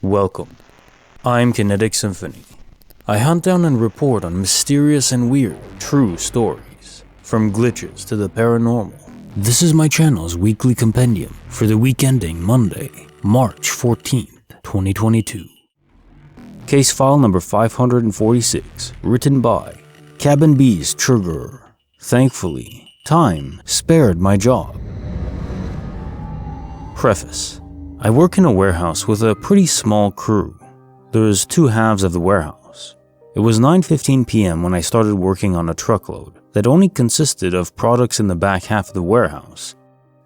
Welcome. I'm Kinetic Symphony. I hunt down and report on mysterious and weird, true stories, from glitches to the paranormal. This is my channel's weekly compendium for the week ending Monday, March 14th, 2022. Case file number 546, written by Cabin B's Triggerer. Thankfully, time spared my job. Preface. I work in a warehouse with a pretty small crew. There's two halves of the warehouse. It was 9:15 p.m. when I started working on a truckload that only consisted of products in the back half of the warehouse.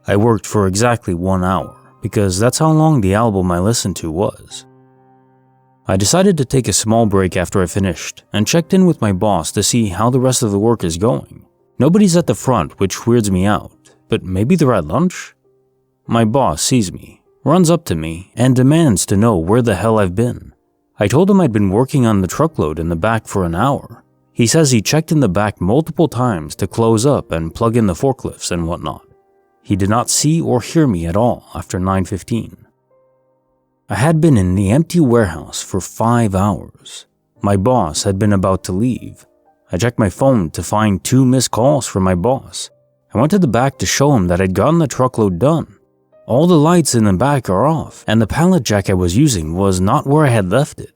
I worked for exactly 1 hour, because that's how long the album I listened to was. I decided to take a small break after I finished, and checked in with my boss to see how the rest of the work is going. Nobody's at the front, which weirds me out, but maybe they're at lunch? My boss sees me, runs up to me, and demands to know where the hell I've been. I told him I'd been working on the truckload in the back for an hour. He says he checked in the back multiple times to close up and plug in the forklifts and whatnot. He did not see or hear me at all after 9:15. I had been in the empty warehouse for 5 hours. My boss had been about to leave. I checked my phone to find 2 missed calls from my boss. I went to the back to show him that I'd gotten the truckload done. All the lights in the back are off, and the pallet jack I was using was not where I had left it.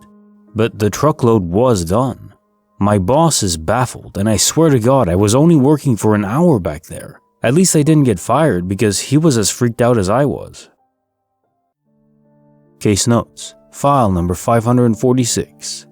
But the truckload was done. My boss is baffled, and I swear to God I was only working for an hour back there. At least I didn't get fired because he was as freaked out as I was. Case notes, file number 546.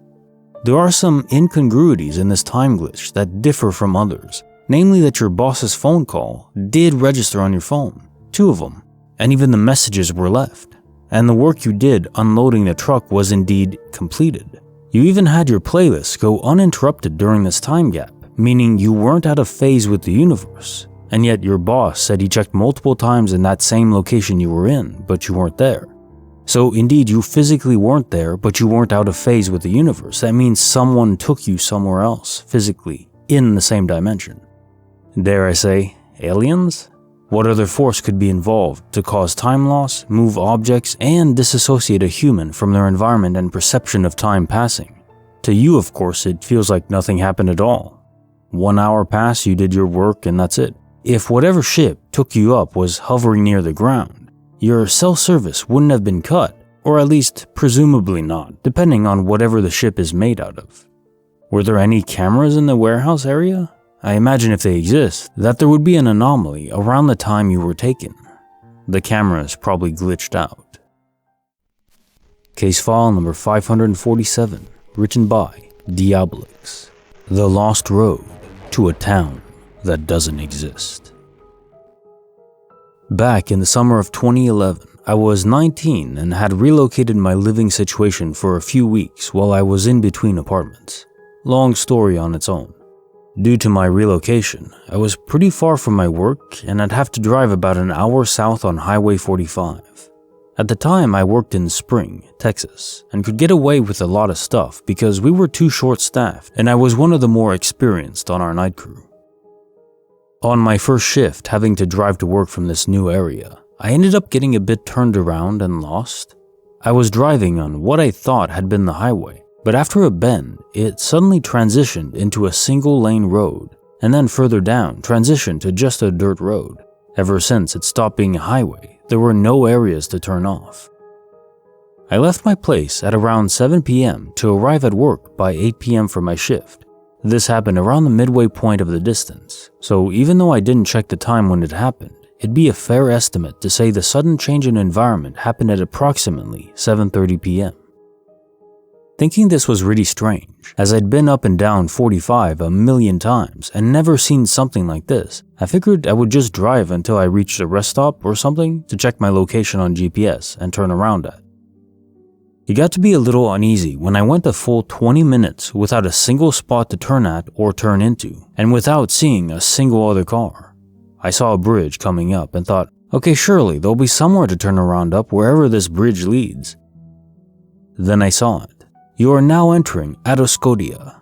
There are some incongruities in this time glitch that differ from others, namely that your boss's phone call did register on your phone, 2 of them. And even the messages were left. And the work you did unloading the truck was indeed completed. You even had your playlist go uninterrupted during this time gap, meaning you weren't out of phase with the universe. And yet your boss said he checked multiple times in that same location you were in, but you weren't there. So indeed you physically weren't there, but you weren't out of phase with the universe. That means someone took you somewhere else, physically, in the same dimension. Dare I say, aliens? What other force could be involved to cause time loss, move objects, and disassociate a human from their environment and perception of time passing? To you, of course, it feels like nothing happened at all. 1 hour passed, you did your work, and that's it. If whatever ship took you up was hovering near the ground, your cell service wouldn't have been cut, or at least presumably not, depending on whatever the ship is made out of. Were there any cameras in the warehouse area? I imagine if they exist, that there would be an anomaly around the time you were taken. The cameras probably glitched out. Case file number 547, written by Diabolix. The Lost Road to a Town That Doesn't Exist. Back in the summer of 2011, I was 19 and had relocated my living situation for a few weeks while I was in between apartments. Long story on its own. Due to my relocation, I was pretty far from my work and I'd have to drive about an hour south on Highway 45. At the time, I worked in Spring, Texas, and could get away with a lot of stuff because we were too short-staffed and I was one of the more experienced on our night crew. On my first shift, having to drive to work from this new area, I ended up getting a bit turned around and lost. I was driving on what I thought had been the highway. But after a bend, it suddenly transitioned into a single-lane road, and then further down transitioned to just a dirt road. Ever since it stopped being a highway, there were no areas to turn off. I left my place at around 7 p.m. to arrive at work by 8 p.m. for my shift. This happened around the midway point of the distance, so even though I didn't check the time when it happened, it'd be a fair estimate to say the sudden change in environment happened at approximately 7:30 p.m. Thinking this was really strange, as I'd been up and down 45 a million times and never seen something like this, I figured I would just drive until I reached a rest stop or something to check my location on GPS and turn around at. It got to be a little uneasy when I went a full 20 minutes without a single spot to turn at or turn into, and without seeing a single other car. I saw a bridge coming up and thought, okay, surely there'll be somewhere to turn around up wherever this bridge leads. Then I saw it. You are now entering Adoscodia.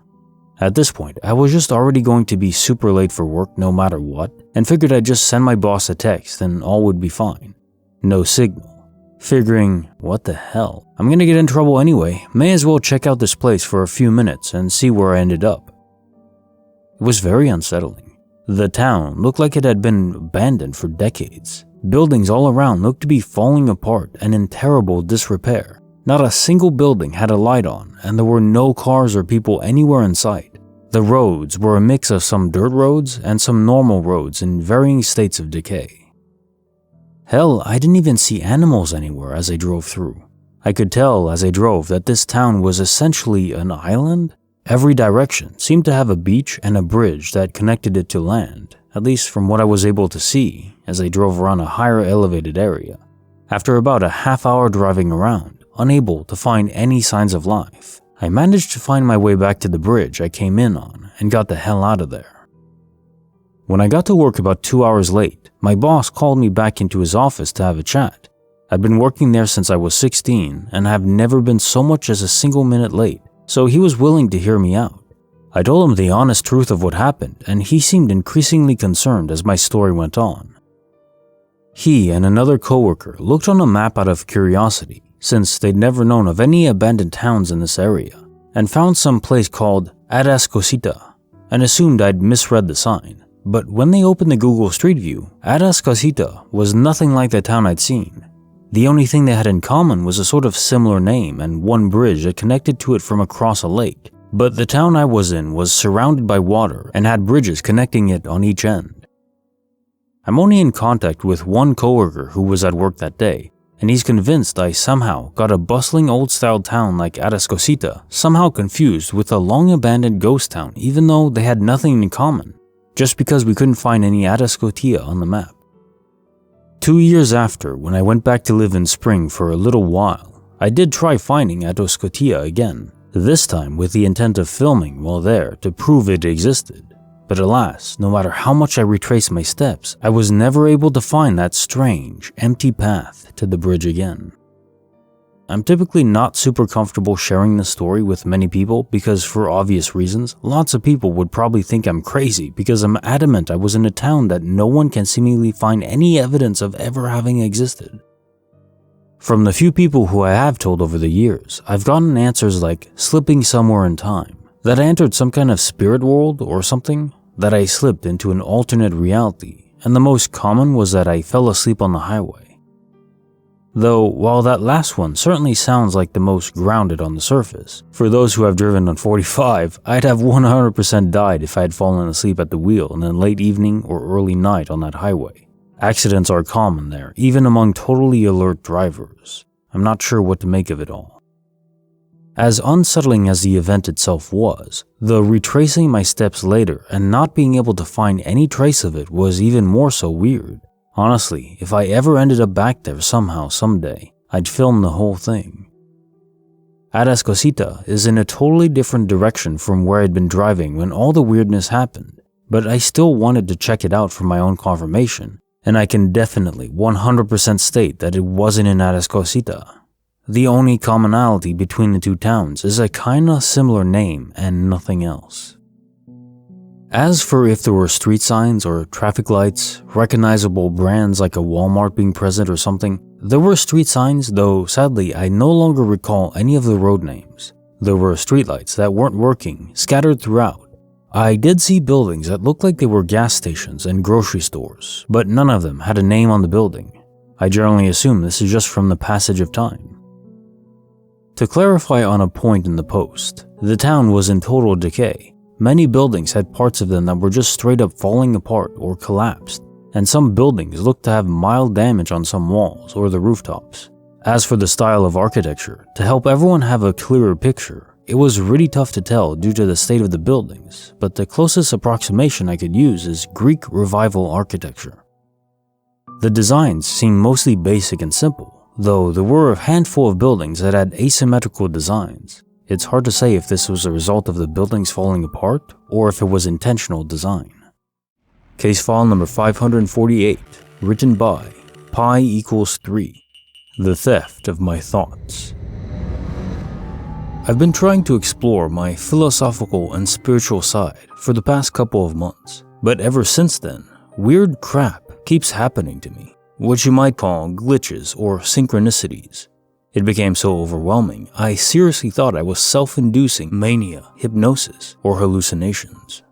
At this point, I was just already going to be super late for work no matter what, and figured I'd just send my boss a text and all would be fine. No signal. Figuring, what the hell? I'm gonna get in trouble anyway, may as well check out this place for a few minutes and see where I ended up. It was very unsettling. The town looked like it had been abandoned for decades. Buildings all around looked to be falling apart and in terrible disrepair. Not a single building had a light on, and there were no cars or people anywhere in sight. The roads were a mix of some dirt roads and some normal roads in varying states of decay. Hell, I didn't even see animals anywhere as I drove through. I could tell as I drove that this town was essentially an island. Every direction seemed to have a beach and a bridge that connected it to land, at least from what I was able to see as I drove around a higher elevated area. After about a half-hour driving around, unable to find any signs of life, I managed to find my way back to the bridge I came in on and got the hell out of there. When I got to work about 2 hours late, my boss called me back into his office to have a chat. I'd been working there since I was 16 and have never been so much as a single minute late, so he was willing to hear me out. I told him the honest truth of what happened, and he seemed increasingly concerned as my story went on. He and another coworker looked on a map out of curiosity, since they'd never known of any abandoned towns in this area, and found some place called Atascosita, and assumed I'd misread the sign. But when they opened the Google Street View, Atascosita was nothing like the town I'd seen. The only thing they had in common was a sort of similar name and one bridge that connected to it from across a lake. But the town I was in was surrounded by water and had bridges connecting it on each end. I'm only in contact with one coworker who was at work that day, and he's convinced I somehow got a bustling old-style town like Atascosita somehow confused with a long-abandoned ghost town even though they had nothing in common, just because we couldn't find any Atascosita on the map. 2 years after, when I went back to live in Spring for a little while, I did try finding Atascosita again, this time with the intent of filming while there to prove it existed. But alas, no matter how much I retraced my steps, I was never able to find that strange, empty path to the bridge again. I'm typically not super comfortable sharing this story with many people because for obvious reasons, lots of people would probably think I'm crazy because I'm adamant I was in a town that no one can seemingly find any evidence of ever having existed. From the few people who I have told over the years, I've gotten answers like slipping somewhere in time, that I entered some kind of spirit world or something, that I slipped into an alternate reality, and the most common was that I fell asleep on the highway. Though, while that last one certainly sounds like the most grounded on the surface, for those who have driven on 45, I'd have 100% died if I had fallen asleep at the wheel in a late evening or early night on that highway. Accidents are common there, even among totally alert drivers. I'm not sure what to make of it all. As unsettling as the event itself was, the retracing my steps later and not being able to find any trace of it was even more so weird. Honestly, if I ever ended up back there somehow someday, I'd film the whole thing. Atascosita is in a totally different direction from where I'd been driving when all the weirdness happened, but I still wanted to check it out for my own confirmation, and I can definitely 100% state that it wasn't in Atascosita. The only commonality between the two towns is a kinda similar name and nothing else. As for if there were street signs or traffic lights, recognizable brands like a Walmart being present or something, there were street signs, though sadly I no longer recall any of the road names. There were streetlights that weren't working, scattered throughout. I did see buildings that looked like they were gas stations and grocery stores, but none of them had a name on the building. I generally assume this is just from the passage of time. To clarify on a point in the post, the town was in total decay. Many buildings had parts of them that were just straight up falling apart or collapsed, and some buildings looked to have mild damage on some walls or the rooftops. As for the style of architecture, to help everyone have a clearer picture, it was really tough to tell due to the state of the buildings, but the closest approximation I could use is Greek Revival architecture. The designs seemed mostly basic and simple, though there were a handful of buildings that had asymmetrical designs. It's hard to say if this was a result of the buildings falling apart or if it was intentional design. Case file number 548, written by Pi=3, The Theft of My Thoughts. I've been trying to explore my philosophical and spiritual side for the past couple of months, but ever since then, weird crap keeps happening to me. what you might call glitches or synchronicities. It became so overwhelming, I seriously thought I was self-inducing mania, hypnosis, or hallucinations.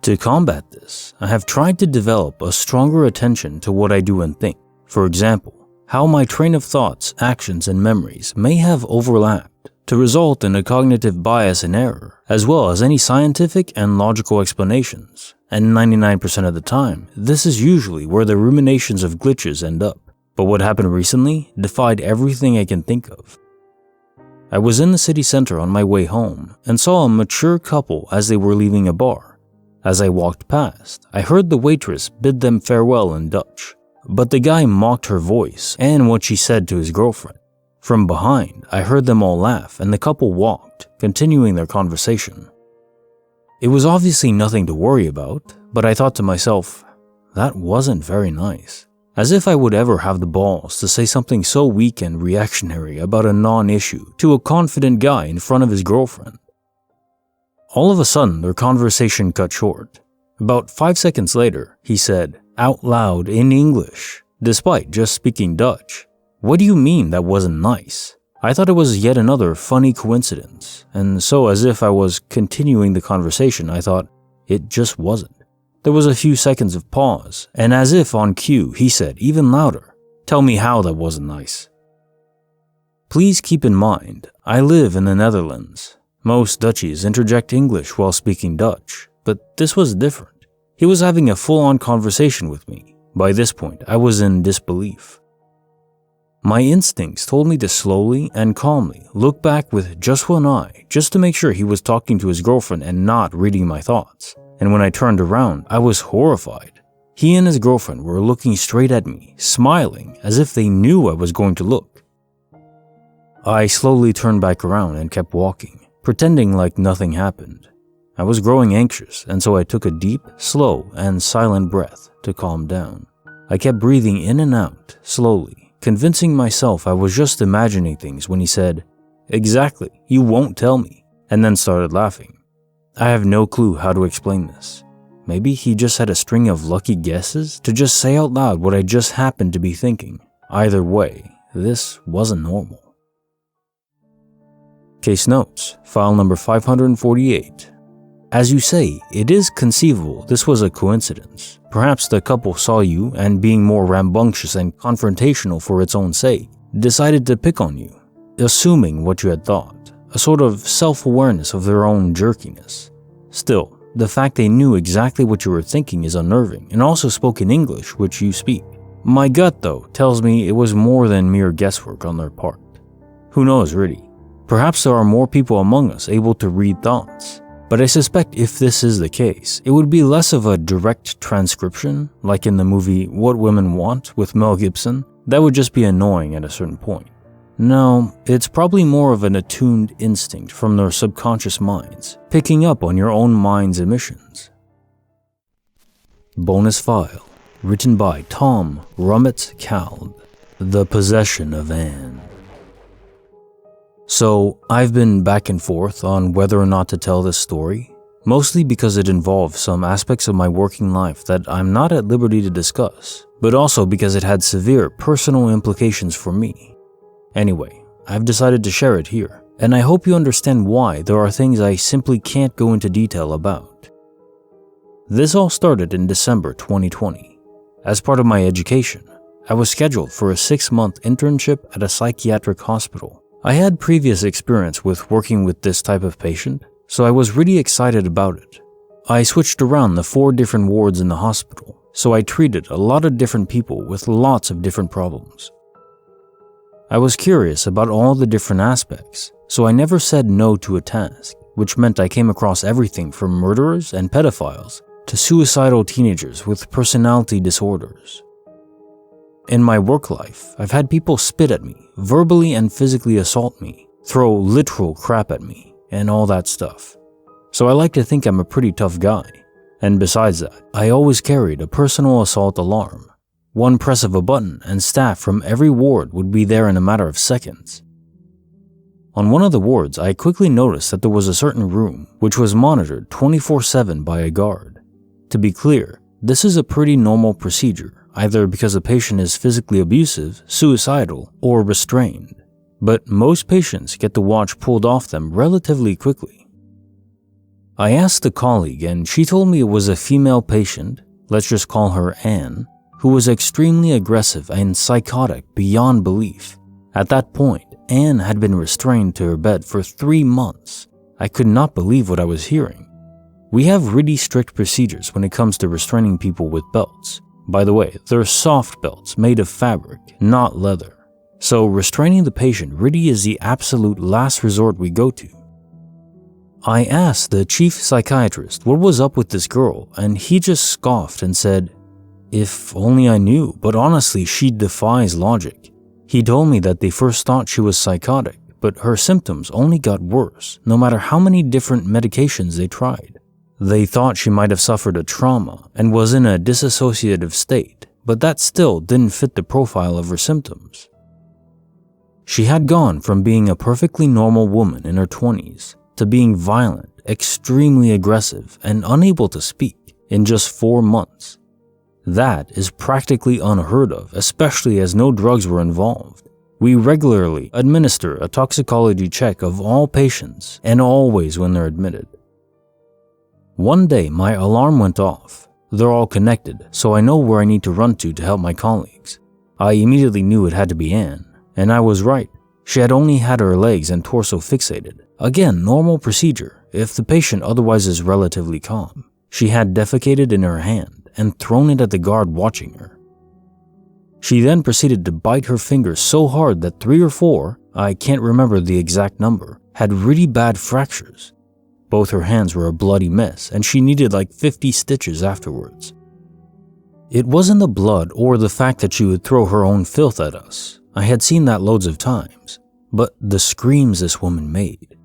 To combat this, I have tried to develop a stronger attention to what I do and think. For example, how my train of thoughts, actions, and memories may have overlapped to result in a cognitive bias and error, as well as any scientific and logical explanations. And 99% of the time, this is usually where the ruminations of glitches end up. But what happened recently defied everything I can think of. I was in the city center on my way home and saw a mature couple as they were leaving a bar. As I walked past, I heard the waitress bid them farewell in Dutch, but the guy mocked her voice and what she said to his girlfriend. From behind, I heard them all laugh and the couple walked, continuing their conversation. It was obviously nothing to worry about, but I thought to myself, that wasn't very nice. As if I would ever have the balls to say something so weak and reactionary about a non-issue to a confident guy in front of his girlfriend. All of a sudden, their conversation cut short. About 5 seconds later, he said, out loud in English, despite just speaking Dutch, "What do you mean that wasn't nice?" I thought it was yet another funny coincidence, and so as if I was continuing the conversation, I thought, it just wasn't. There was a few seconds of pause, and as if on cue, he said even louder, "Tell me how that wasn't nice." Please keep in mind, I live in the Netherlands. Most Dutchies interject English while speaking Dutch, but this was different. He was having a full-on conversation with me. By this point, I was in disbelief. My instincts told me to slowly and calmly look back with just one eye, just to make sure he was talking to his girlfriend and not reading my thoughts. And when I turned around, I was horrified. He and his girlfriend were looking straight at me, smiling as if they knew I was going to look. I slowly turned back around and kept walking, pretending like nothing happened. I was growing anxious, and so I took a deep, slow, and silent breath to calm down. I kept breathing in and out, slowly, convincing myself I was just imagining things when he said, "Exactly, you won't tell me," and then started laughing. I have no clue how to explain this. Maybe he just had a string of lucky guesses to just say out loud what I just happened to be thinking. Either way, this wasn't normal. Case notes, file number 548. As you say, it is conceivable this was a coincidence. Perhaps the couple saw you and, being more rambunctious and confrontational for its own sake, decided to pick on you, assuming what you had thought. A sort of self-awareness of their own jerkiness. Still, the fact they knew exactly what you were thinking is unnerving and also spoke in English, which you speak. My gut, though, tells me it was more than mere guesswork on their part. Who knows, really? Perhaps there are more people among us able to read thoughts. But I suspect if this is the case, it would be less of a direct transcription, like in the movie What Women Want with Mel Gibson. That would just be annoying at a certain point. No, it's probably more of an attuned instinct from their subconscious minds, picking up on your own mind's emissions. Bonus file, written by Tom Rummets-Kalb, The Possession of Anne. So, I've been back and forth on whether or not to tell this story, mostly because it involves some aspects of my working life that I'm not at liberty to discuss, but also because it had severe personal implications for me. Anyway, I've decided to share it here, and I hope you understand why there are things I simply can't go into detail about. This all started in December 2020. As part of my education, I was scheduled for a 6-month internship at a psychiatric hospital. I had previous experience with working with this type of patient, so I was really excited about it. I switched around the 4 different wards in the hospital, so I treated a lot of different people with lots of different problems. I was curious about all the different aspects, so I never said no to a task, which meant I came across everything from murderers and pedophiles to suicidal teenagers with personality disorders. In my work life, I've had people spit at me, verbally and physically assault me, throw literal crap at me, and all that stuff. So I like to think I'm a pretty tough guy. And besides that, I always carried a personal assault alarm. One press of a button and staff from every ward would be there in a matter of seconds. On one of the wards, I quickly noticed that there was a certain room which was monitored 24/7 by a guard. To be clear, this is a pretty normal procedure. either because the patient is physically abusive, suicidal, or restrained. But most patients get the watch pulled off them relatively quickly. I asked a colleague and she told me it was a female patient, let's just call her Anne, who was extremely aggressive and psychotic beyond belief. At that point, Anne had been restrained to her bed for 3 months. I could not believe what I was hearing. We have really strict procedures when it comes to restraining people with belts. By the way, they're soft belts made of fabric, not leather. So restraining the patient really is the absolute last resort we go to. I asked the chief psychiatrist what was up with this girl, and he just scoffed and said, "If only I knew, but honestly, she defies logic." He told me that they first thought she was psychotic, but her symptoms only got worse, no matter how many different medications they tried. They thought she might have suffered a trauma and was in a dissociative state, but that still didn't fit the profile of her symptoms. She had gone from being a perfectly normal woman in her 20s to being violent, extremely aggressive, and unable to speak in just 4 months. That is practically unheard of, especially as no drugs were involved. We regularly administer a toxicology check of all patients and always when they're admitted. One day, my alarm went off. They're all connected, so I know where I need to run to help my colleagues. I immediately knew it had to be Anne, and I was right. She had only had her legs and torso fixated. Again, normal procedure if the patient otherwise is relatively calm. She had defecated in her hand and thrown it at the guard watching her. She then proceeded to bite her fingers so hard that 3 or 4, I can't remember the exact number, had really bad fractures. Both her hands were a bloody mess and she needed like 50 stitches afterwards. It wasn't the blood or the fact that she would throw her own filth at us. I had seen that loads of times, but the screams this woman made.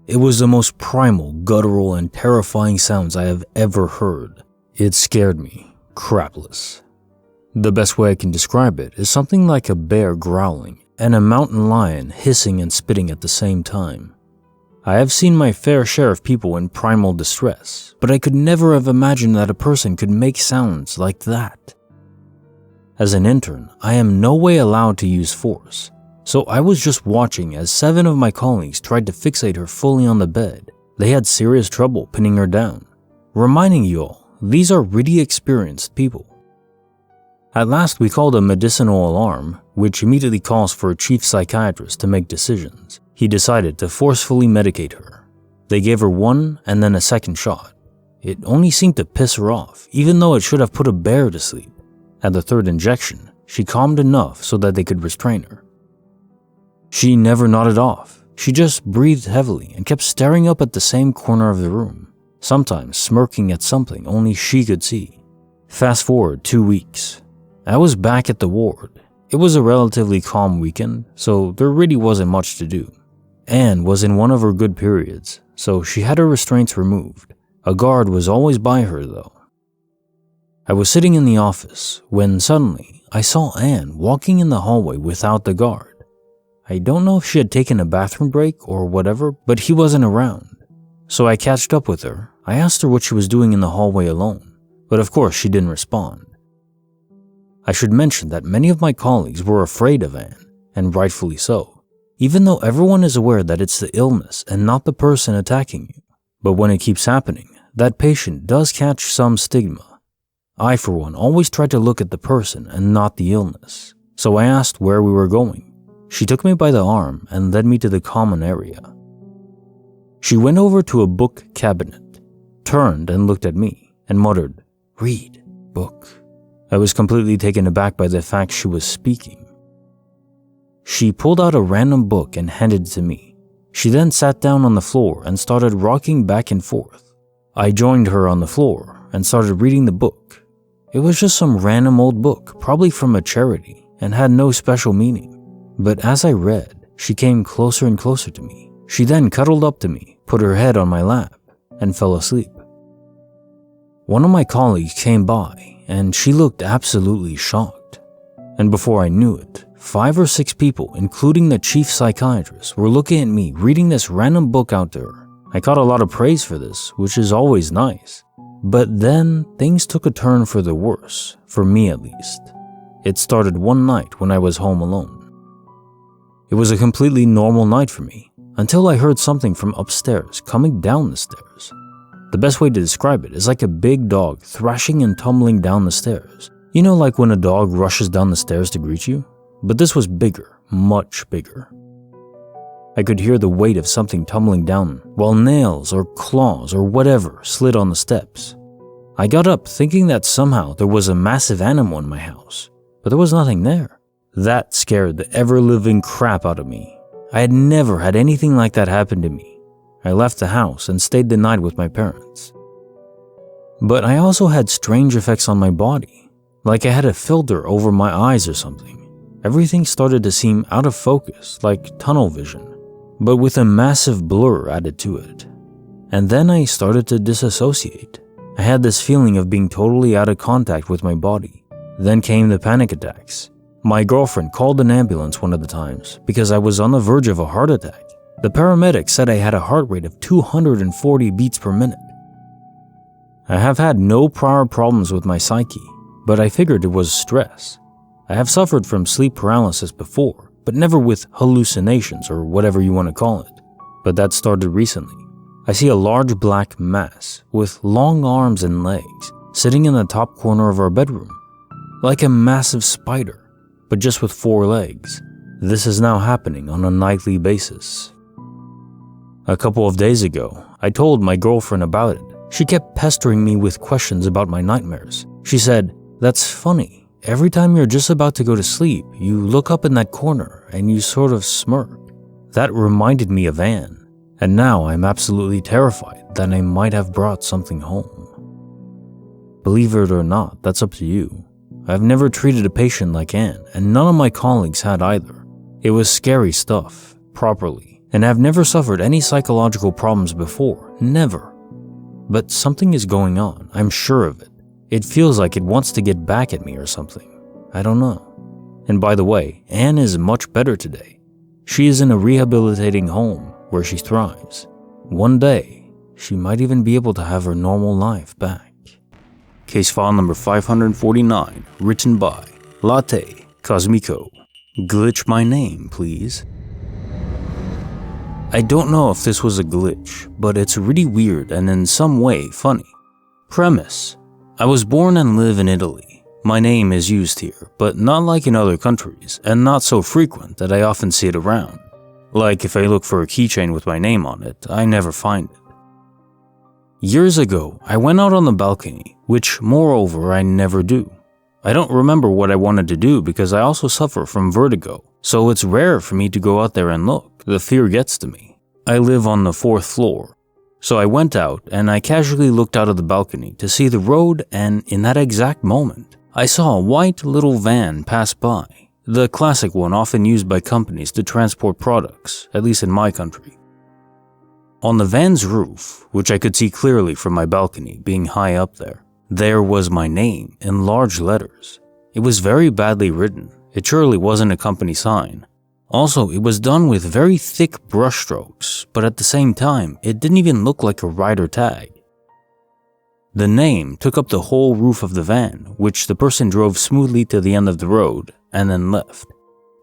It was the most primal, guttural, and terrifying sounds I have ever heard. It scared me, crapless. The best way I can describe it is something like a bear growling and a mountain lion hissing and spitting at the same time. I have seen my fair share of people in primal distress, but I could never have imagined that a person could make sounds like that. As an intern, I am no way allowed to use force, so I was just watching as 7 of my colleagues tried to fixate her fully on the bed. They had serious trouble pinning her down. Reminding you all, these are really experienced people. At last we called a medicinal alarm, which immediately calls for a chief psychiatrist to make decisions. He decided to forcefully medicate her. They gave her 1 and then a 2nd shot. It only seemed to piss her off, even though it should have put a bear to sleep. At the 3rd injection, she calmed enough so that they could restrain her. She never nodded off. She just breathed heavily and kept staring up at the same corner of the room, sometimes smirking at something only she could see. Fast forward 2 weeks. I was back at the ward. It was a relatively calm weekend, so there really wasn't much to do. Anne was in one of her good periods, so she had her restraints removed. A guard was always by her, though. I was sitting in the office when suddenly I saw Anne walking in the hallway without the guard. I don't know if she had taken a bathroom break or whatever, but he wasn't around. So I catched up with her. I asked her what she was doing in the hallway alone, but of course she didn't respond. I should mention that many of my colleagues were afraid of Anne, and rightfully so, even though everyone is aware that it's the illness and not the person attacking you. But when it keeps happening, that patient does catch some stigma. I, for one, always try to look at the person and not the illness, so I asked where we were going. She took me by the arm and led me to the common area. She went over to a book cabinet, turned and looked at me, and muttered, "Read, book." I was completely taken aback by the fact she was speaking. She pulled out a random book and handed it to me. She then sat down on the floor and started rocking back and forth. I joined her on the floor and started reading the book. It was just some random old book, probably from a charity, and had no special meaning. But as I read, she came closer and closer to me. She then cuddled up to me, put her head on my lap, and fell asleep. One of my colleagues came by, and she looked absolutely shocked. And before I knew it, 5 or 6 people, including the chief psychiatrist, were looking at me reading this random book out to her. I got a lot of praise for this, which is always nice. But then, things took a turn for the worse, for me at least. It started one night when I was home alone. It was a completely normal night for me, until I heard something from upstairs coming down the stairs. The best way to describe it is like a big dog thrashing and tumbling down the stairs. You know, like when a dog rushes down the stairs to greet you? But this was bigger, much bigger. I could hear the weight of something tumbling down, while nails or claws or whatever slid on the steps. I got up thinking that somehow there was a massive animal in my house, but there was nothing there. That scared the ever-living crap out of me. I had never had anything like that happen to me. I left the house and stayed the night with my parents. But I also had strange effects on my body, like I had a filter over my eyes or something. Everything started to seem out of focus, like tunnel vision, but with a massive blur added to it. And then I started to disassociate. I had this feeling of being totally out of contact with my body. Then came the panic attacks. My girlfriend called an ambulance one of the times because I was on the verge of a heart attack. The paramedic said I had a heart rate of 240 beats per minute. I have had no prior problems with my psyche, but I figured it was stress. I have suffered from sleep paralysis before, but never with hallucinations or whatever you want to call it. But that started recently. I see a large black mass with long arms and legs sitting in the top corner of our bedroom, like a massive spider, but just with 4 legs. This is now happening on a nightly basis. A couple of days ago, I told my girlfriend about it. She kept pestering me with questions about my nightmares. She said, "That's funny. Every time you're just about to go to sleep, you look up in that corner and you sort of smirk." That reminded me of Anne, and now I'm absolutely terrified that I might have brought something home. Believe it or not, that's up to you. I've never treated a patient like Anne, and none of my colleagues had either. It was scary stuff, properly, and I've never suffered any psychological problems before, never. But something is going on, I'm sure of it. It feels like it wants to get back at me or something. I don't know. And by the way, Anne is much better today. She is in a rehabilitating home where she thrives. One day, she might even be able to have her normal life back. Case file number 549, written by Latte Cosmico. Glitch my name, please. I don't know if this was a glitch, but it's really weird and in some way funny. Premise: I was born and live in Italy. My name is used here, but not like in other countries, and not so frequent that I often see it around. Like if I look for a keychain with my name on it, I never find it. Years ago, I went out on the balcony, which moreover I never do. I don't remember what I wanted to do because I also suffer from vertigo, so it's rare for me to go out there and look. The fear gets to me. I live on the 4th floor. So I went out and I casually looked out of the balcony to see the road, and in that exact moment, I saw a white little van pass by, the classic one often used by companies to transport products, at least in my country. On the van's roof, which I could see clearly from my balcony being high up there was my name in large letters. It was very badly written. It surely wasn't a company sign. Also, it was done with very thick brushstrokes, but at the same time, it didn't even look like a rider tag. The name took up the whole roof of the van, which the person drove smoothly to the end of the road and then left.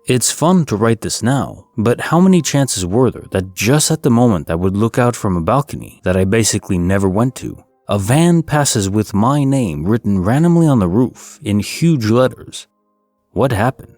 It's fun to write this now, but how many chances were there that just at the moment I would look out from a balcony that I basically never went to, a van passes with my name written randomly on the roof in huge letters? What happened?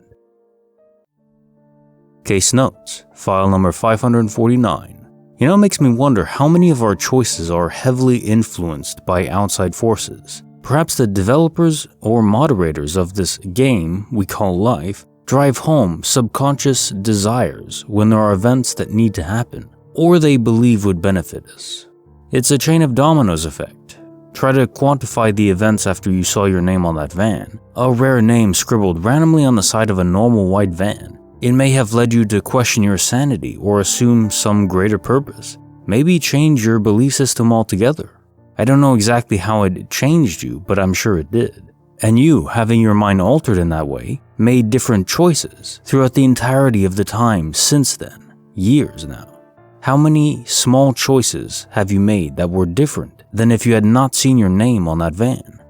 Case notes, file number 549. You know, it makes me wonder how many of our choices are heavily influenced by outside forces. Perhaps the developers or moderators of this game we call life drive home subconscious desires when there are events that need to happen, or they believe would benefit us. It's a chain of dominoes effect. Try to quantify the events after you saw your name on that van. A rare name scribbled randomly on the side of a normal white van. It may have led you to question your sanity or assume some greater purpose. Maybe change your belief system altogether. I don't know exactly how it changed you, but I'm sure it did. And you, having your mind altered in that way, made different choices throughout the entirety of the time since then. Years now. How many small choices have you made that were different than if you had not seen your name on that van?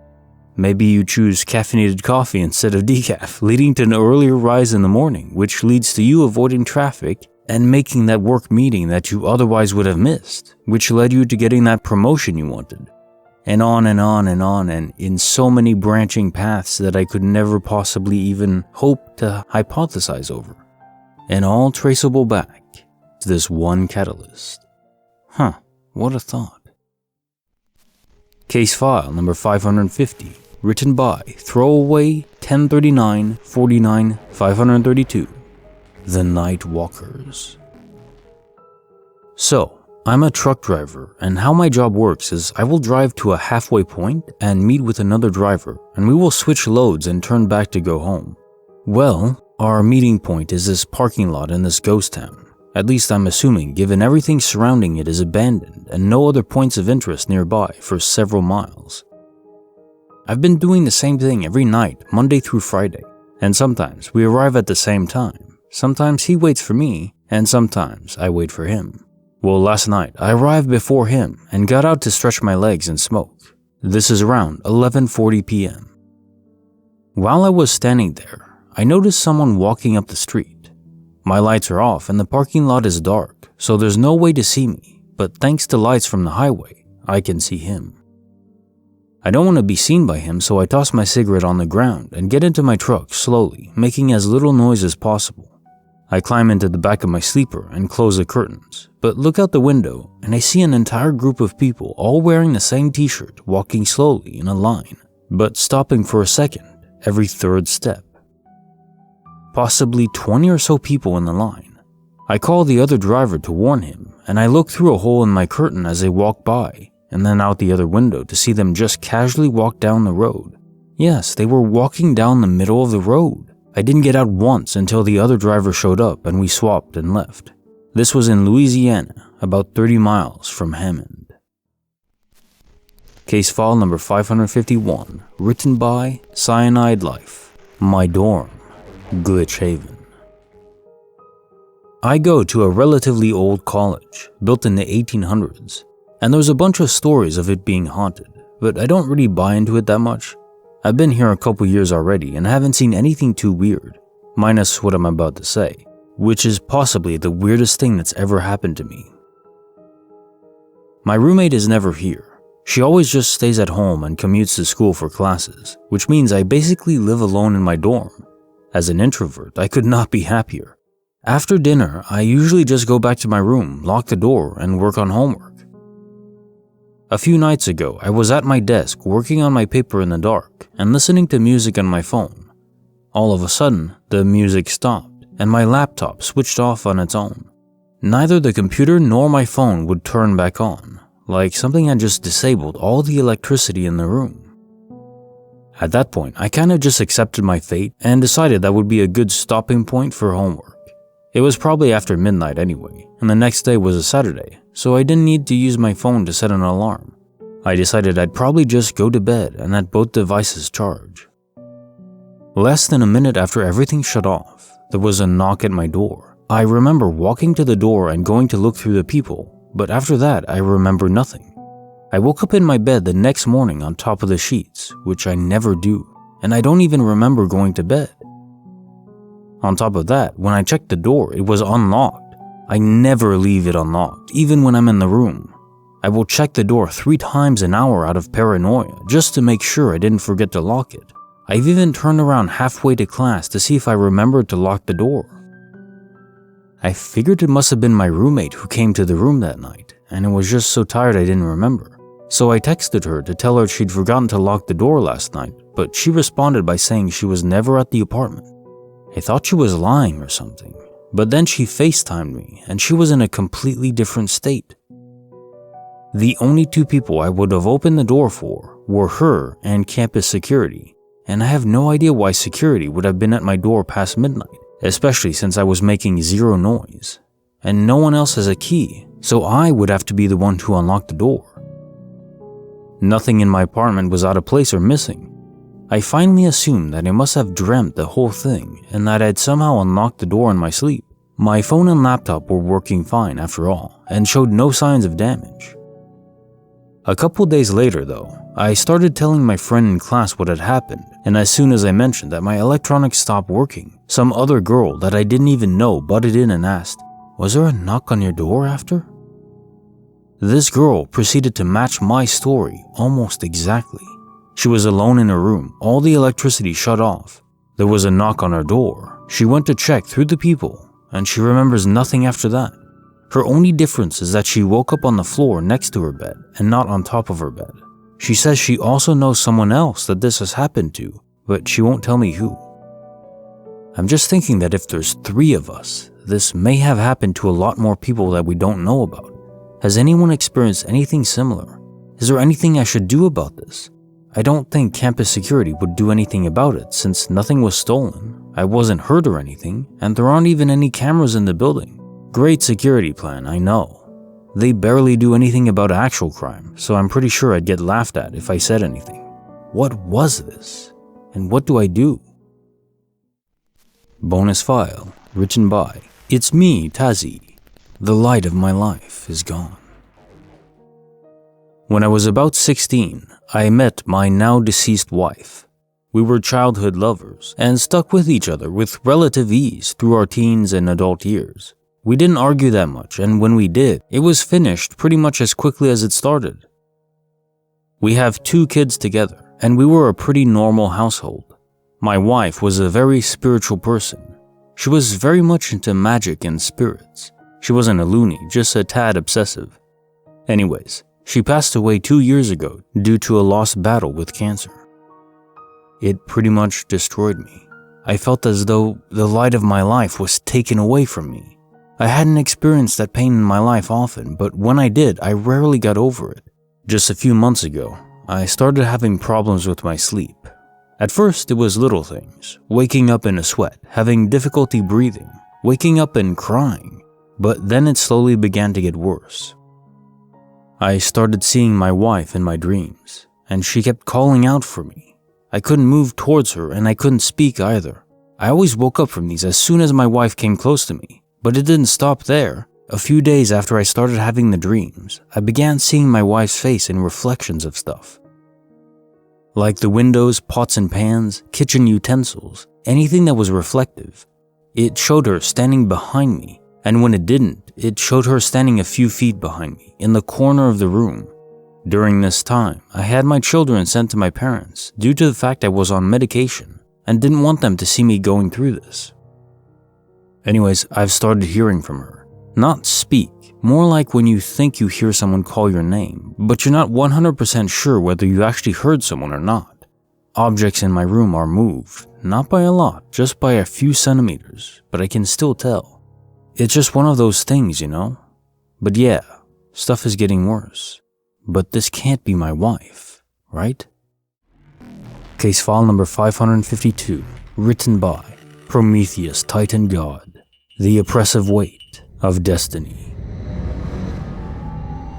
Maybe you choose caffeinated coffee instead of decaf, leading to an earlier rise in the morning, which leads to you avoiding traffic and making that work meeting that you otherwise would have missed, which led you to getting that promotion you wanted. And on and on and on, and in so many branching paths that I could never possibly even hope to hypothesize over. And all traceable back to this one catalyst. What a thought. Case file number 550, written by Throwaway 1039-49-532, The Night Walkers. So, I'm a truck driver, and how my job works is I will drive to a halfway point and meet with another driver, and we will switch loads and turn back to go home. Well, our meeting point is this parking lot in this ghost town. At least I'm assuming, given everything surrounding it is abandoned and no other points of interest nearby for several miles. I've been doing the same thing every night, Monday through Friday, and sometimes we arrive at the same time. Sometimes he waits for me, and sometimes I wait for him. Well, last night I arrived before him and got out to stretch my legs and smoke. This is around 11:40 p.m. While I was standing there, I noticed someone walking up the street. My lights are off and the parking lot is dark, so there's no way to see me, but thanks to lights from the highway, I can see him. I don't want to be seen by him, so I toss my cigarette on the ground and get into my truck slowly, making as little noise as possible. I climb into the back of my sleeper and close the curtains, but look out the window and I see an entire group of people all wearing the same t-shirt walking slowly in a line, but stopping for a second every third step. Possibly 20 or so people in the line. I call the other driver to warn him, and I look through a hole in my curtain as they walk by, and then out the other window to see them just casually walk down the road. Yes, they were walking down the middle of the road. I didn't get out once until the other driver showed up and we swapped and left. This was in Louisiana, about 30 miles from Hammond. Case file number 551, written by Cyanide Life, My Dorm, Glitch Haven. I go to a relatively old college, built in the 1800s, and there's a bunch of stories of it being haunted, but I don't really buy into it that much. I've been here a couple years already and haven't seen anything too weird, minus what I'm about to say, which is possibly the weirdest thing that's ever happened to me. My roommate is never here. She always just stays at home and commutes to school for classes, which means I basically live alone in my dorm. As an introvert, I could not be happier. After dinner, I usually just go back to my room, lock the door, and work on homework. A few nights ago, I was at my desk working on my paper in the dark and listening to music on my phone. All of a sudden, the music stopped and my laptop switched off on its own. Neither the computer nor my phone would turn back on, like something had just disabled all the electricity in the room. At that point, I kind of just accepted my fate and decided that would be a good stopping point for homework. It was probably after midnight anyway, and the next day was a Saturday, so I didn't need to use my phone to set an alarm. I decided I'd probably just go to bed and let both devices charge. Less than a minute after everything shut off, there was a knock at my door. I remember walking to the door and going to look through the people, but after that I remember nothing. I woke up in my bed the next morning on top of the sheets, which I never do, and I don't even remember going to bed. On top of that, when I checked the door, it was unlocked. I never leave it unlocked, even when I'm in the room. I will check the door 3 times an hour out of paranoia, just to make sure I didn't forget to lock it. I've even turned around halfway to class to see if I remembered to lock the door. I figured it must have been my roommate who came to the room that night, and I was just so tired I didn't remember. So I texted her to tell her she'd forgotten to lock the door last night, but she responded by saying she was never at the apartment. I thought she was lying or something, but then she FaceTimed me and she was in a completely different state. The only 2 people I would have opened the door for were her and campus security, and I have no idea why security would have been at my door past midnight, especially since I was making 0 noise. And no one else has a key, so I would have to be the one to unlock the door. Nothing in my apartment was out of place or missing. I finally assumed that I must have dreamt the whole thing and that I'd somehow unlocked the door in my sleep. My phone and laptop were working fine after all and showed no signs of damage. A couple days later though, I started telling my friend in class what had happened, and as soon as I mentioned that my electronics stopped working, some other girl that I didn't even know butted in and asked, "Was there a knock on your door after?" This girl proceeded to match my story almost exactly. She was alone in her room, all the electricity shut off. There was a knock on her door. She went to check through the people, and she remembers nothing after that. Her only difference is that she woke up on the floor next to her bed and not on top of her bed. She says she also knows someone else that this has happened to, but she won't tell me who. I'm just thinking that if there's 3 of us, this may have happened to a lot more people that we don't know about. Has anyone experienced anything similar? Is there anything I should do about this? I don't think campus security would do anything about it since nothing was stolen, I wasn't hurt or anything, and there aren't even any cameras in the building. Great security plan, I know. They barely do anything about actual crime, so I'm pretty sure I'd get laughed at if I said anything. What was this? And what do I do? Bonus file, written by, It's me, Tazi. The light of my life is gone. When I was about 16, I met my now deceased wife. We were childhood lovers and stuck with each other with relative ease through our teens and adult years. We didn't argue that much, and when we did, it was finished pretty much as quickly as it started. We have 2 kids together, and we were a pretty normal household. My wife was a very spiritual person. She was very much into magic and spirits. She wasn't a loony, just a tad obsessive. Anyways, she passed away 2 years ago due to a lost battle with cancer. It pretty much destroyed me. I felt as though the light of my life was taken away from me. I hadn't experienced that pain in my life often, but when I did, I rarely got over it. Just a few months ago, I started having problems with my sleep. At first, it was little things, waking up in a sweat, having difficulty breathing, waking up and crying, but then it slowly began to get worse. I started seeing my wife in my dreams, and she kept calling out for me. I couldn't move towards her, and I couldn't speak either. I always woke up from these as soon as my wife came close to me. But it didn't stop there. A few days after I started having the dreams, I began seeing my wife's face in reflections of stuff. Like the windows, pots and pans, kitchen utensils, anything that was reflective. It showed her standing behind me, and when it didn't, it showed her standing a few feet behind me, in the corner of the room. During this time, I had my children sent to my parents due to the fact I was on medication and didn't want them to see me going through this. Anyways, I've started hearing from her. Not speak, more like when you think you hear someone call your name, but you're not 100% sure whether you actually heard someone or not. Objects in my room are moved, not by a lot, just by a few centimeters, but I can still tell. It's just one of those things, you know? But yeah, stuff is getting worse. But this can't be my wife, right? Case file number 552, written by Prometheus Titan God. The oppressive weight of destiny.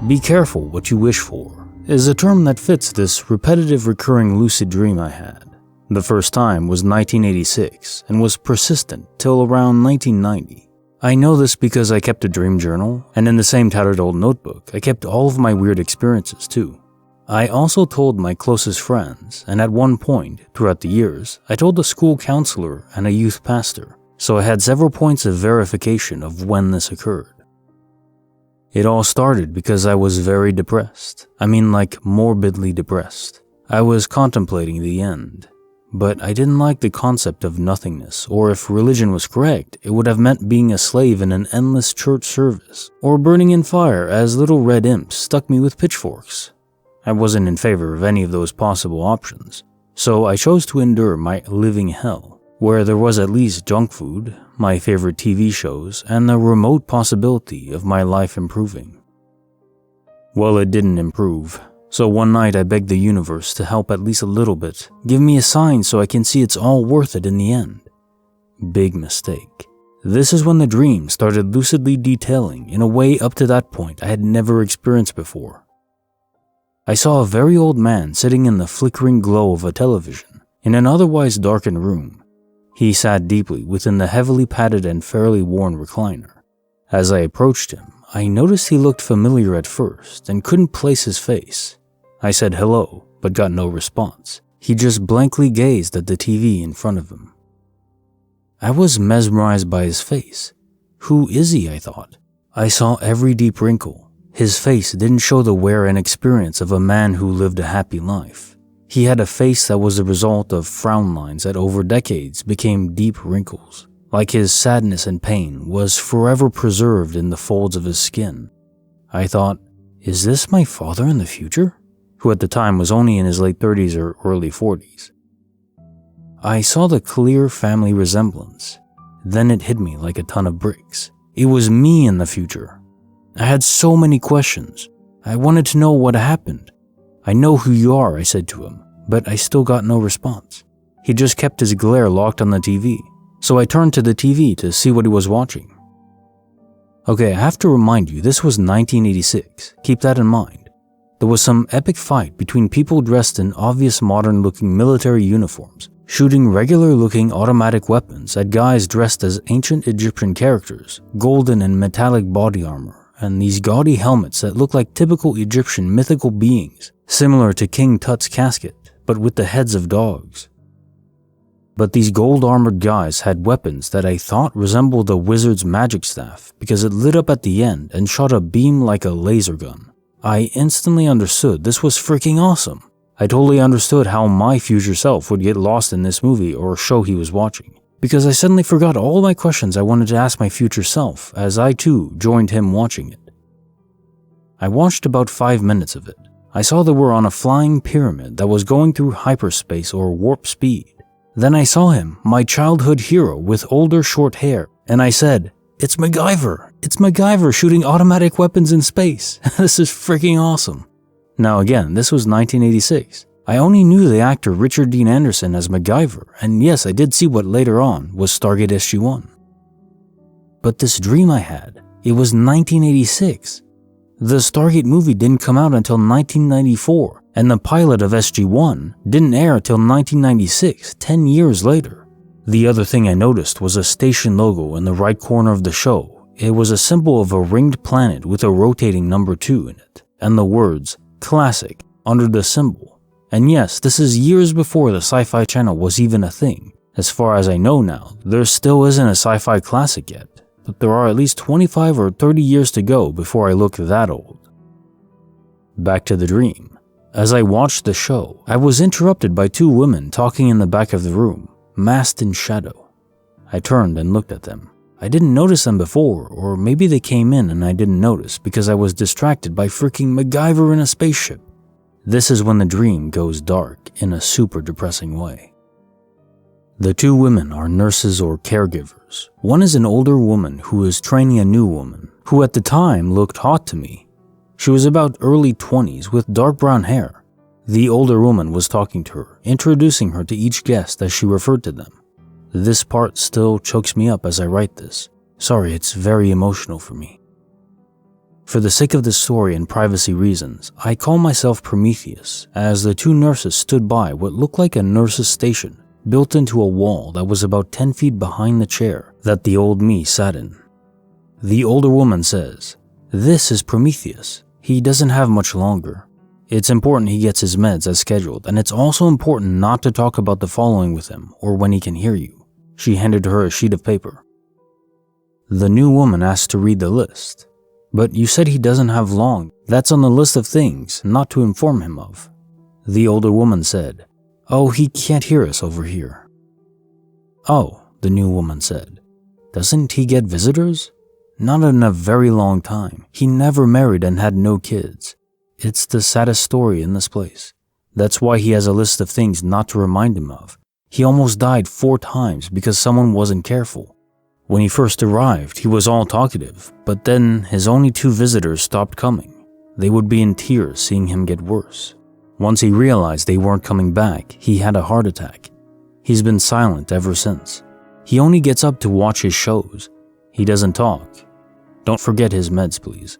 Be careful what you wish for is a term that fits this repetitive recurring lucid dream I had. The first time was 1986 and was persistent till around 1990. I know this because I kept a dream journal, and in the same tattered old notebook, I kept all of my weird experiences too. I also told my closest friends, and at one point, throughout the years, I told a school counselor and a youth pastor. So I had several points of verification of when this occurred. It all started because I was very depressed. I mean, like morbidly depressed. I was contemplating the end. But I didn't like the concept of nothingness, or if religion was correct, it would have meant being a slave in an endless church service, or burning in fire as little red imps stuck me with pitchforks. I wasn't in favor of any of those possible options, so I chose to endure my living hell, where there was at least junk food, my favorite TV shows, and the remote possibility of my life improving. Well, it didn't improve, so one night I begged the universe to help at least a little bit, give me a sign so I can see it's all worth it in the end. Big mistake. This is when the dream started lucidly detailing in a way up to that point I had never experienced before. I saw a very old man sitting in the flickering glow of a television in an otherwise darkened room. He sat deeply within the heavily padded and fairly worn recliner. As I approached him, I noticed he looked familiar at first and couldn't place his face. I said hello, but got no response. He just blankly gazed at the TV in front of him. I was mesmerized by his face. Who is he, I thought. I saw every deep wrinkle. His face didn't show the wear and experience of a man who lived a happy life. He had a face that was the result of frown lines that over decades became deep wrinkles. Like his sadness and pain was forever preserved in the folds of his skin. I thought, is this my father in the future? Who at the time was only in his late 30s or early 40s. I saw the clear family resemblance. Then it hit me like a ton of bricks. It was me in the future. I had so many questions. I wanted to know what happened. I know who you are, I said to him, but I still got no response. He just kept his glare locked on the TV, so I turned to the TV to see what he was watching. Okay, I have to remind you, this was 1986. Keep that in mind. There was some epic fight between people dressed in obvious modern-looking military uniforms, shooting regular-looking automatic weapons at guys dressed as ancient Egyptian characters, golden and metallic body armor, and these gaudy helmets that look like typical Egyptian mythical beings, similar to King Tut's casket, but with the heads of dogs. But these gold-armored guys had weapons that I thought resembled a wizard's magic staff because it lit up at the end and shot a beam like a laser gun. I instantly understood this was freaking awesome. I totally understood how my future self would get lost in this movie or show he was watching, because I suddenly forgot all my questions I wanted to ask my future self as I too joined him watching it. I watched about 5 minutes of it. I saw that we're on a flying pyramid that was going through hyperspace or warp speed. Then I saw him, my childhood hero with older short hair, and I said, "It's MacGyver! It's MacGyver shooting automatic weapons in space! This is freaking awesome!" Now again, this was 1986. I only knew the actor Richard Dean Anderson as MacGyver, and yes, I did see what later on was Stargate SG-1. But this dream I had, it was 1986. The Stargate movie didn't come out until 1994, and the pilot of SG-1 didn't air until 1996, 10 years later. The other thing I noticed was a station logo in the right corner of the show. It was a symbol of a ringed planet with a rotating number 2 in it, and the words, "Classic," under the symbol. And yes, this is years before the Sci-Fi Channel was even a thing. As far as I know now, there still isn't a sci-fi classic yet, but there are at least 25 or 30 years to go before I look that old. Back to the dream. As I watched the show, I was interrupted by 2 women talking in the back of the room, masked in shadow. I turned and looked at them. I didn't notice them before, or maybe they came in and I didn't notice because I was distracted by freaking MacGyver in a spaceship. This is when the dream goes dark in a super depressing way. The 2 women are nurses or caregivers. One is an older woman who is training a new woman, who at the time looked hot to me. She was about early 20s with dark brown hair. The older woman was talking to her, introducing her to each guest as she referred to them. This part still chokes me up as I write this. Sorry, it's very emotional for me. For the sake of this story and privacy reasons, I call myself Prometheus, as the 2 nurses stood by what looked like a nurse's station, built into a wall that was about 10 feet behind the chair that the old me sat in. The older woman says, "This is Prometheus. He doesn't have much longer. It's important he gets his meds as scheduled, and it's also important not to talk about the following with him or when he can hear you." She handed her a sheet of paper. The new woman asked to read the list. "But you said he doesn't have long. That's on the list of things not to inform him of." The older woman said, "Oh, he can't hear us over here." "Oh," the new woman said, "doesn't he get visitors?" "Not in a very long time. He never married and had no kids. It's the saddest story in this place. That's why he has a list of things not to remind him of. He almost died 4 times because someone wasn't careful. When he first arrived, he was all talkative, but then his only 2 visitors stopped coming. They would be in tears seeing him get worse. Once he realized they weren't coming back, he had a heart attack. He's been silent ever since. He only gets up to watch his shows. He doesn't talk. Don't forget his meds, please."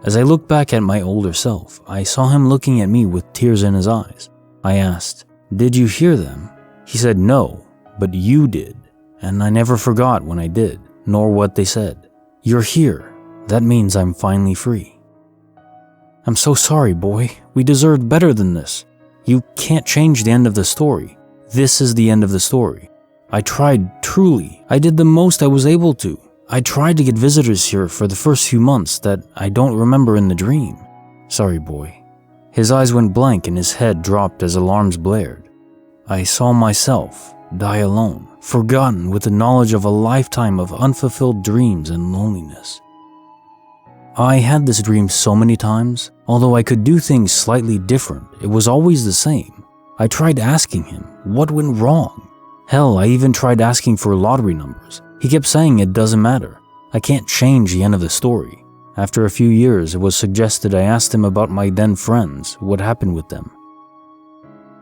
As I looked back at my older self, I saw him looking at me with tears in his eyes. I asked, "Did you hear them?" He said, "No, but you did. And I never forgot when I did, nor what they said. You're here. That means I'm finally free." I'm so sorry, boy. We deserved better than this. You can't change the end of the story. This is the end of the story. I tried, truly. I did the most I was able to. I tried to get visitors here for the first few months that I don't remember in the dream. Sorry, boy. His eyes went blank and his head dropped as alarms blared. I saw myself die alone, forgotten with the knowledge of a lifetime of unfulfilled dreams and loneliness. I had this dream so many times. Although I could do things slightly different, it was always the same. I tried asking him what went wrong. Hell, I even tried asking for lottery numbers. He kept saying it doesn't matter. I can't change the end of the story. After a few years, it was suggested I asked him about my then friends, what happened with them.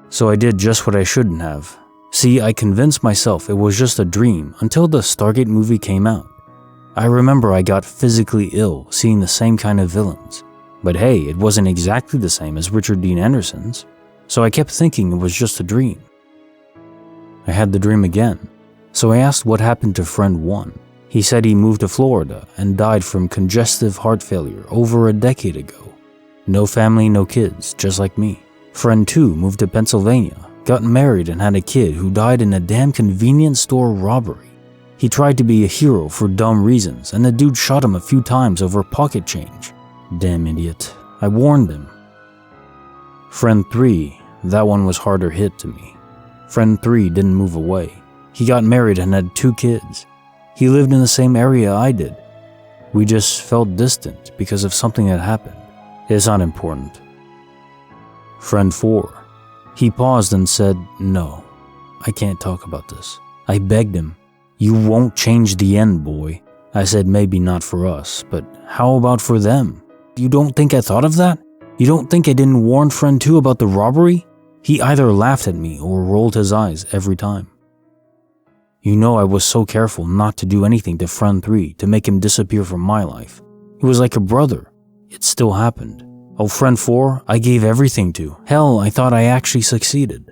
So I did just what I shouldn't have. See, I convinced myself it was just a dream until the Stargate movie came out. I remember I got physically ill seeing the same kind of villains. But hey, it wasn't exactly the same as Richard Dean Anderson's, so I kept thinking it was just a dream. I had the dream again, so I asked what happened to friend 1. He said he moved to Florida and died from congestive heart failure over a decade ago. No family, no kids, just like me. Friend 2 moved to Pennsylvania, got married and had a kid who died in a damn convenience store robbery. He tried to be a hero for dumb reasons and the dude shot him a few times over pocket change. Damn idiot. I warned him. Friend 3, that one was harder hit to me. Friend 3 didn't move away. He got married and had 2 kids. He lived in the same area I did. We just felt distant because of something that happened. It's not important. Friend 4. He paused and said, "No, I can't talk about this." I begged him. "You won't change the end, boy." I said maybe not for us, but how about for them? You don't think I thought of that? You don't think I didn't warn friend 2 about the robbery? He either laughed at me or rolled his eyes every time. You know I was so careful not to do anything to friend 3 to make him disappear from my life. He was like a brother. It still happened. Oh, friend 4, I gave everything to. Hell, I thought I actually succeeded.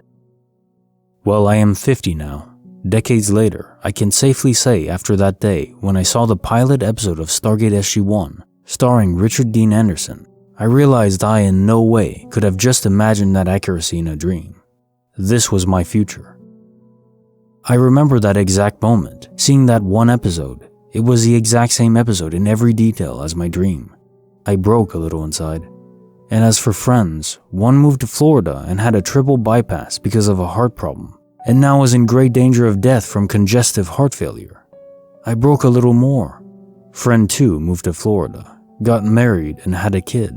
Well, I am 50 now. Decades later, I can safely say after that day when I saw the pilot episode of Stargate SG-1, starring Richard Dean Anderson, I realized I in no way could have just imagined that accuracy in a dream. This was my future. I remember that exact moment, seeing that one episode. It was the exact same episode in every detail as my dream. I broke a little inside. And as for friends, one moved to Florida and had a triple bypass because of a heart problem, and now is in great danger of death from congestive heart failure. I broke a little more. Friend 2 moved to Florida, got married and had a kid.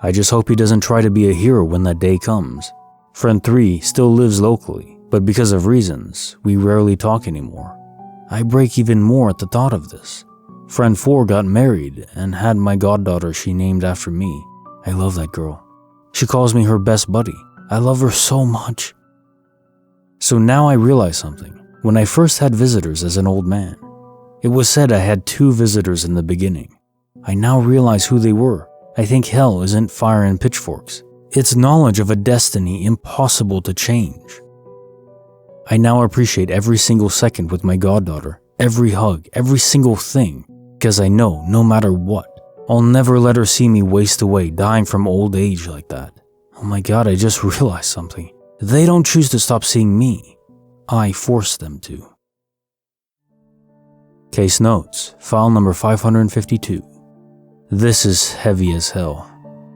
I just hope he doesn't try to be a hero when that day comes. Friend 3 still lives locally, but because of reasons, we rarely talk anymore. I break even more at the thought of this. Friend 4 got married and had my goddaughter she named after me. I love that girl. She calls me her best buddy. I love her so much. So now I realize something. When I first had visitors as an old man, it was said I had 2 visitors in the beginning. I now realize who they were. I think hell isn't fire and pitchforks. It's knowledge of a destiny impossible to change. I now appreciate every single second with my goddaughter, every hug, every single thing, because I know no matter what, I'll never let her see me waste away dying from old age like that. Oh my god, I just realized something. They don't choose to stop seeing me. I force them to. Case notes, file number 552. This is heavy as hell.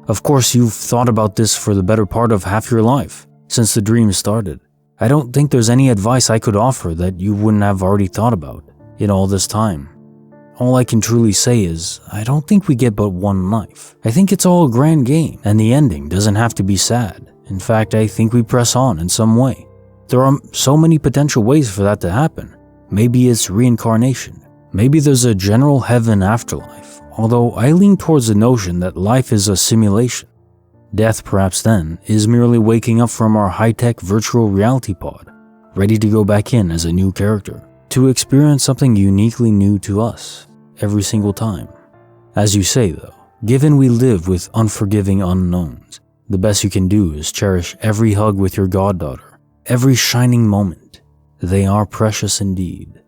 Of course, you've thought about this for the better part of half your life, since the dream started. I don't think there's any advice I could offer that you wouldn't have already thought about in all this time. All I can truly say is, I don't think we get but one life. I think it's all a grand game, and the ending doesn't have to be sad. In fact, I think we press on in some way. There are so many potential ways for that to happen. Maybe it's reincarnation. Maybe there's a general heaven afterlife, although I lean towards the notion that life is a simulation. Death, perhaps then, is merely waking up from our high-tech virtual reality pod, ready to go back in as a new character, to experience something uniquely new to us, every single time. As you say though, given we live with unforgiving unknowns, the best you can do is cherish every hug with your goddaughter, every shining moment. They are precious indeed.